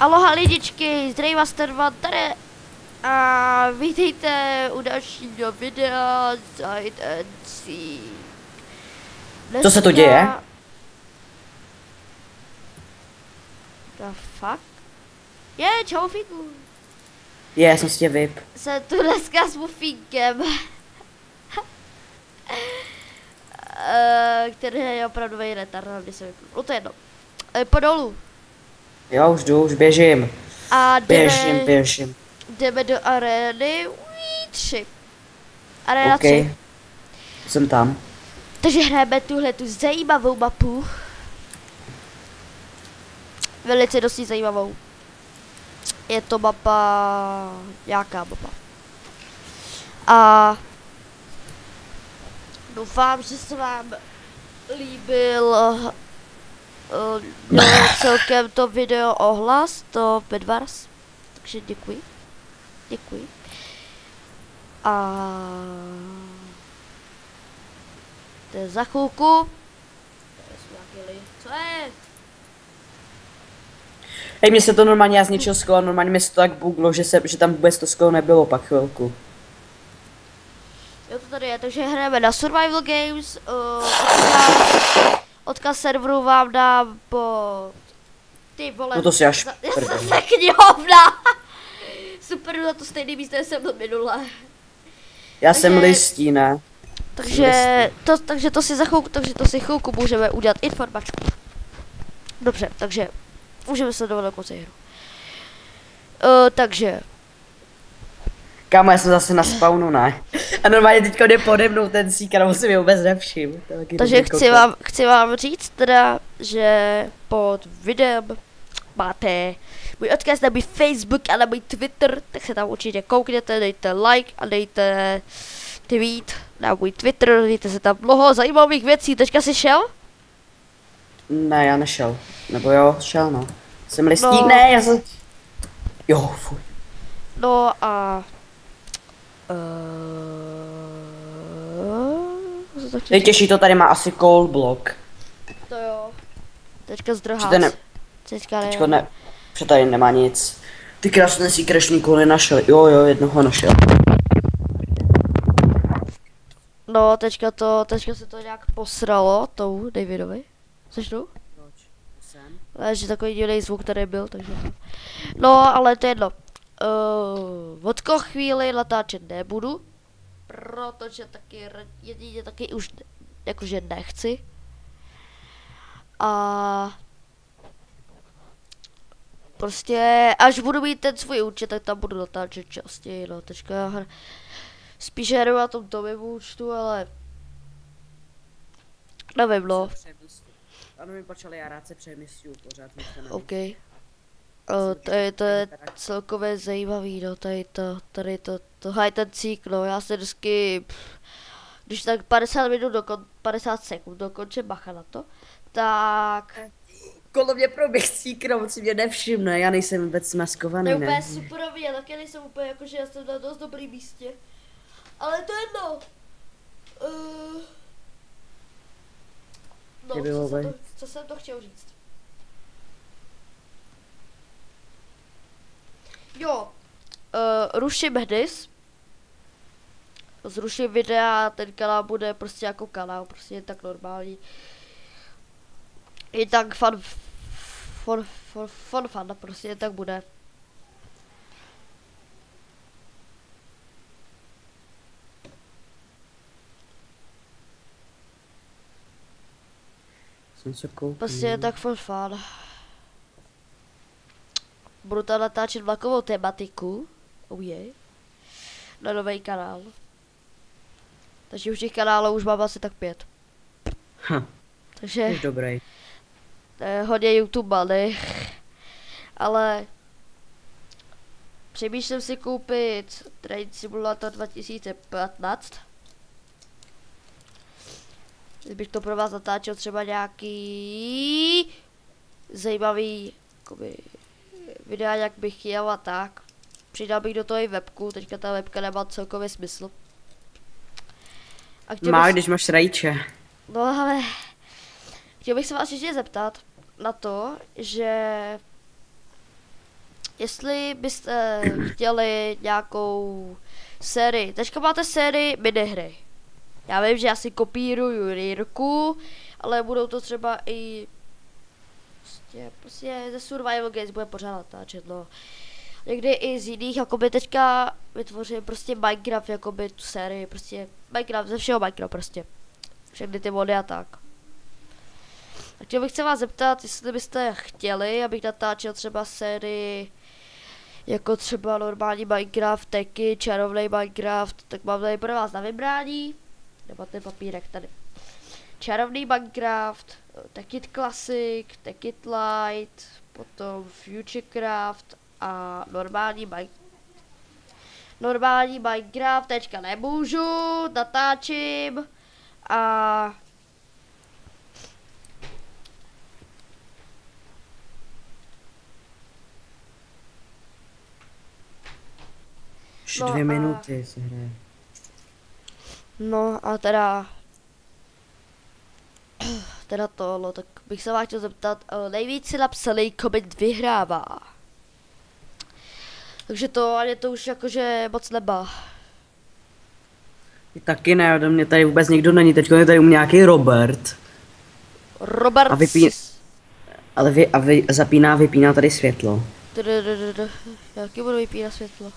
Aloha lidičky, zdravím vás tady a vítejte u dalšího videa Side and Seek. Co se to děje? The fuck? Čau Figu. Já jsem si tě vyp. Jsem tu dneska s Mufínkem. Který je opravdu retard, když se vypnu. No to je jedno. Po dolů. Jo, už jdu, už běžím. A Běžím. Jdeme do arény 3. Aréna 3. Jsem tam. Takže hrajeme tu zajímavou mapu. Velice dosti zajímavou. Je to mapa... Nějaká mapa. A... doufám, že se vám líbil celkem to video ohlas, to Bedwars. Takže děkuji. Děkuji. A... to je za chvilku. Co je? Hej, mně se to normálně, já zničil sklo, normálně mi se to tak buglo, že tam vůbec to sklo nebylo pak chvilku. Jo, to tady je, takže hrajeme na Survival Games, odkaz serveru vám dám po... Ty vole... No to si až zase knihovna! Super, na to stejný místo jsem byl minule. Já jsem listí, ne? Takže to si chvilku můžeme udělat informačku. Dobře, takže můžeme se dovolit konce hru. Takže... Kámo, já jsem zase na spawnu, ne? A normálně teďka jde pode mnou ten sík, ale si mi vůbec nevšim. Takže chci vám říct teda, že pod videem máte můj odkaz na můj Facebook a na můj Twitter, tak se tam určitě koukněte, dejte like a dejte tweet na můj Twitter, dejte se tam mnoho zajímavých věcí. Teďka jsi šel? Ne, já nešel. Nebo jo, šel, no. Jsem listí, ne, já jsem... Jo, fuj. No a... Nejtěžší to tady má asi cold block. To jo. Teďka zdrhát. Teďka ne. Protože tady nemá nic. Ty krásné si nikoho nenašel. Jo, jednoho našel. No, teďka se to nějak posralo tou Davidovi. Což tu? Že takový divný zvuk tady byl, takže... No, ale to je jedno. Od chvíli natáčet nebudu, protože jedině taky už jakože nechci. A prostě až budu mít ten svůj účet, tak tam budu natáčet častěji, no. Teďka spíš hru na tom Tomim účtu, ale nevím, no. Ano, mi počali, já rád se přemysťuju pořád. OK. To je celkově zajímavý, no, tady to hide and seek, no, já se vždycky, když tak 50 sekund dokončím, bacha na to, tak... Kolo mě proběh síknout, si mě nevšimne, já nejsem vůbec maskovaný, ne? To je úplně super, já taky nejsem úplně jakože já jsem na dost dobrý místě, ale to je jedno. No, co jsem to chtěl říct? Jo, ruším hdis, zruším videa, ten kanál bude prostě jako kanál, prostě je tak normální. Je tak fun, prostě je tak bude. Prostě je tak fun. Budu tam natáčet vlakovou tematiku, na nový kanál. Takže už těch kanálů už mám asi tak 5. Takže už dobrý. Hodně YouTube, ne? Ale přemýšlím si koupit Train Simulator 2015. Kdybych to pro vás natáčel třeba nějaký zajímavý jakoby videa, jak bych jel a tak. Přidal bych do toho i webku, teďka ta webka nemá celkově smysl. Když máš rajče. No ale chtěl bych se vás ještě zeptat na to, že jestli byste chtěli nějakou sérii, teďka máte sérii minihry. Já vím, že já si kopíruju Jirku, ale budou to třeba i prostě ze Survival Games bude pořád natáčet, no. Někdy i z jiných, jakoby teďka vytvořím prostě Minecraft, jakoby tu sérii, prostě Minecraft, ze všeho Minecraft prostě. Všechny ty mody a tak. A chtěl bych se vás zeptat, jestli byste chtěli, abych natáčel třeba sérii jako třeba normální Minecraft, Techy, čarovný Minecraft, tak mám tady pro vás na vybrání. Nebo ten papírek tady. Čarovný Minecraft, Techit Classic, Techit Light, potom Futurecraft a normální Minecraft, teďka nemůžu, natáčím a Už 2 minuty se hraje. No a teda tohle, tak bych se vás chtěl zeptat, nejvíc si napsaný koment vyhrává. Takže to, ale to už jakože moc neba. Taky ne, ode mě tady vůbec nikdo není, teď je tady u mě nějaký Robert. Robert. A zapíná, vypíná tady světlo. Jaký budu vypínat světlo?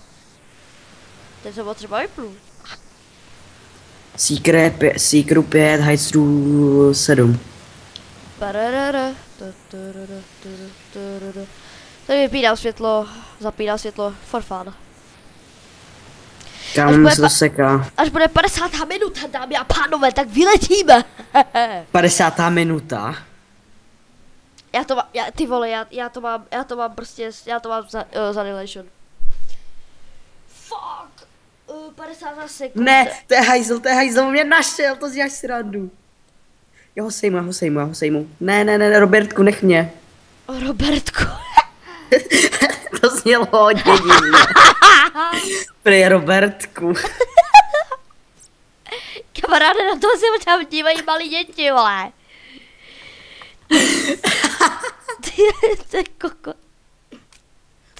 Teď se třeba vypnu. Secret 5, Hydestru 7. Tady vypínám světlo, zapínám světlo, for fun. Kam se to seká? Až bude 50. minuta, dámy a pánové, tak vyletíme. 50. minuta? Ty vole, já to mám prostě, já to mám za relation. Fuck, 50 sekund. Ne, to je hajzl, mě našel, to děláš srandu. Já ho sejmu. Ne, Robertku, nech mě. Robertku. To znělo hodně divně. Prý Robertku. Kamaráde, na to se tam dívají malí děti, vole. Ty koko.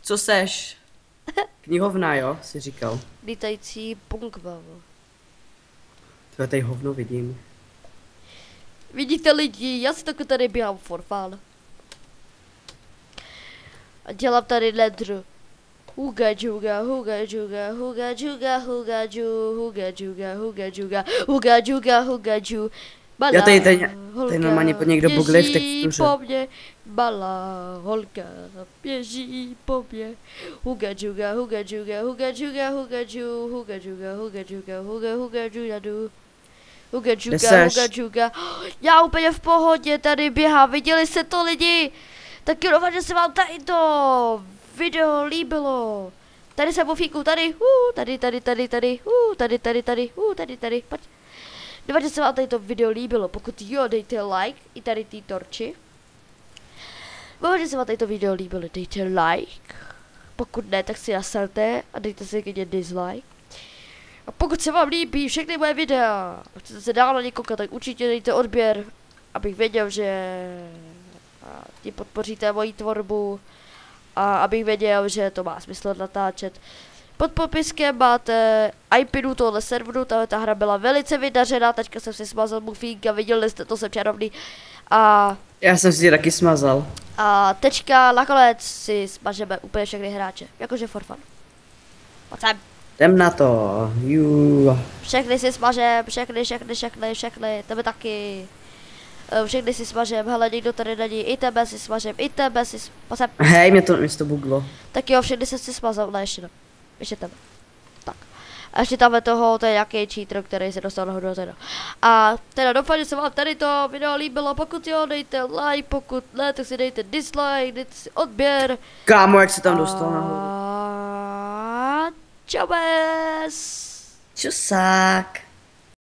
Co seš? Knihovna, jo, jsi říkal. Lítající punk, babo. Tyhle tady hovno vidím. Vidíte lidi, já si taky tady běhám for fun. A dělám tady ledru. Huga juga, huga juga, huga juga, huga ju, huga juga, huga juga, huga juga, huga ju. Balá, já tady normálně pod někdo bugle v textuře. Po mně, balá, holka, běží po mně. Huga juga, huga juga, huga juga, huga ju, huga juga, huga juga, huga juga du. Huga juga. Já úplně v pohodě tady běhám, viděli jste to lidi? Tak jo, doufám, že se vám tady to video líbilo. Tady se bufíku, tady, tady, pojď. Doufám, že se vám tady to video líbilo, pokud jo, dejte like, i tady ty torči. Doufám, že se vám tady to video líbilo, dejte like. Pokud ne, tak si nasalte a dejte si klidně dislike. A pokud se vám líbí všechny moje videa a chcete se dál na ně koukat, tak určitě dejte odběr, abych věděl, že ti podpoříte moji tvorbu a abych věděl, že to má smysl natáčet. Pod popiskem máte IPinu tohle serveru, ta hra byla velice vydařená, teďka jsem si smazal mufínka, viděli jste, to jsem čarovný. A já jsem si taky smazal. A teďka nakonec si smažeme úplně všechny hráče, jakože for fun. Pojď sem. Jdem na to, Všechny si smažem, všechny, tebe taky. Všechny si smažem, hele, nikdo tady není, i tebe si smažem, pojď sem. Hej, mě to buglo. Tak jo, všechny se si smazal, ne, ještě ne. Ještě tebe. Tak. A ještě tam toho, to je nějaký cheater, který se dostal nahoru teda. A teda doufám, že se vám tady to video líbilo, pokud jo, dejte like, pokud ne, tak si dejte dislike, dejte si odběr. Kámo, jak se tam dostal nahoru. Čau, bez. Čusák.